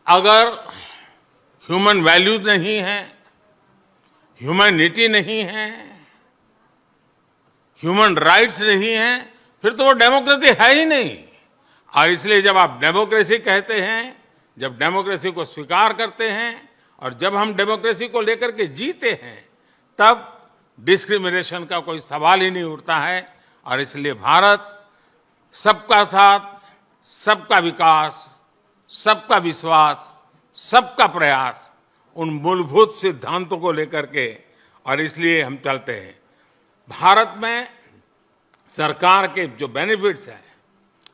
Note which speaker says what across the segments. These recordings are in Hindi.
Speaker 1: अगर ह्यूमन वैल्यूज नहीं है, ह्यूमैनिटी नहीं है, ह्यूमन राइट्स नहीं है, फिर तो वो डेमोक्रेसी है ही नहीं। और इसलिए जब आप डेमोक्रेसी कहते हैं, जब डेमोक्रेसी को स्वीकार करते हैं और जब हम डेमोक्रेसी को लेकर के जीते हैं, तब डिस्क्रिमिनेशन का कोई सवाल ही नहीं उठता है। और इसलिए भारत सबका साथ, सबका विकास, सबका विश्वास, सबका प्रयास, उन मूलभूत सिद्धांतों को लेकर के, और इसलिए हम चलते हैं। भारत में सरकार के जो बेनिफिट्स हैं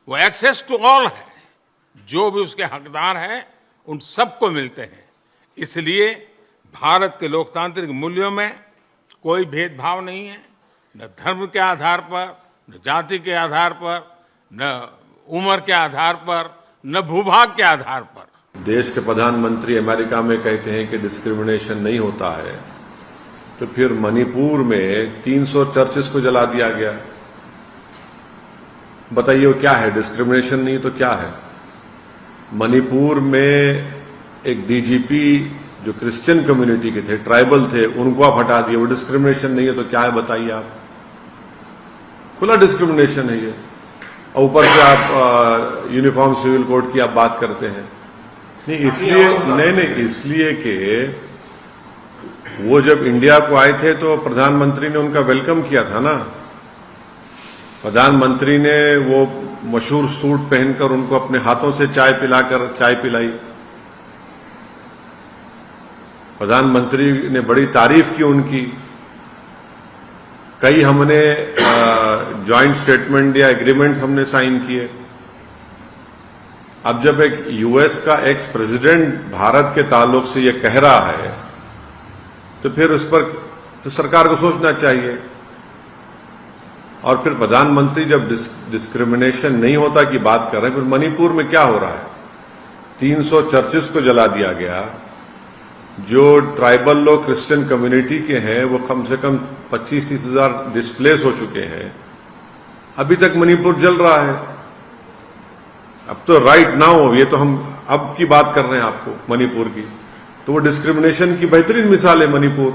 Speaker 1: वो एक्सेस टू ऑल है, जो भी उसके हकदार हैं उन सबको मिलते हैं। इसलिए भारत के लोकतांत्रिक मूल्यों में कोई भेदभाव नहीं है, न धर्म के आधार पर, न जाति के आधार पर, न उम्र के आधार पर, न भूभाग के आधार पर।
Speaker 2: देश के प्रधानमंत्री अमेरिका में कहते हैं कि डिस्क्रिमिनेशन नहीं होता है, तो फिर मणिपुर में 300 चर्चेस को जला दिया गया। बताइए वो क्या है? डिस्क्रिमिनेशन नहीं तो क्या है? मणिपुर में एक डीजीपी जो क्रिश्चियन कम्युनिटी के थे, ट्राइबल थे, उनको आप हटा दिए, वो डिस्क्रिमिनेशन नहीं है तो क्या है? बताइए आप। खुला डिस्क्रिमिनेशन है ये। और ऊपर से आप यूनिफॉर्म सिविल कोड की आप बात करते हैं। नहीं इसलिए कि वो जब इंडिया को आए थे तो प्रधानमंत्री ने उनका वेलकम किया था ना। प्रधानमंत्री ने वो मशहूर सूट पहनकर उनको अपने हाथों से चाय पिलाई। प्रधानमंत्री ने बड़ी तारीफ की उनकी। कई हमने जॉइंट स्टेटमेंट या एग्रीमेंट्स हमने साइन किए। अब जब एक यूएस का एक्स प्रेसिडेंट भारत के ताल्लुक से ये कह रहा है, तो फिर उस पर तो सरकार को सोचना चाहिए। और फिर प्रधानमंत्री जब डिस्क्रिमिनेशन नहीं होता की बात कर रहे हैं, फिर मणिपुर में क्या हो रहा है? 300 चर्चेस को जला दिया गया। जो ट्राइबल लोग क्रिश्चियन कम्युनिटी के हैं वो कम से कम 25-30 हजार डिस्प्लेस हो चुके हैं। अभी तक मणिपुर जल रहा है। अब तो राइट नाउ, ये तो हम अब की बात कर रहे हैं आपको मणिपुर की, तो वो डिस्क्रिमिनेशन की बेहतरीन मिसाल है मणिपुर।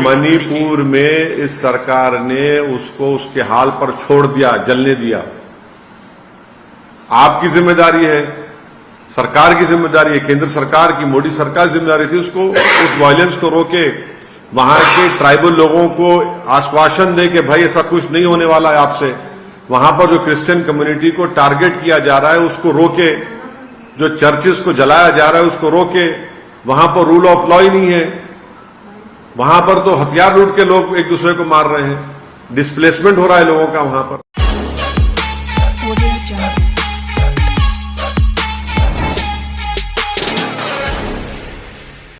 Speaker 2: मणिपुर में इस सरकार ने उसको उसके हाल पर छोड़ दिया, जलने दिया। आपकी जिम्मेदारी है, सरकार की जिम्मेदारी है, केंद्र सरकार की, मोदी सरकार की जिम्मेदारी थी उसको, उस वायलेंस को रोके, वहां के ट्राइबल लोगों को आश्वासन दे कि भाई ऐसा कुछ नहीं होने वाला है आपसे। वहां पर जो क्रिश्चियन कम्युनिटी को टारगेट किया जा रहा है उसको रोके, जो चर्चेस को जलाया जा रहा है उसको रोके। वहां पर रूल ऑफ लॉ ही नहीं है। वहां पर तो हथियार लूट के लोग एक दूसरे को मार रहे हैं, डिस्प्लेसमेंट हो रहा है लोगों का वहां पर।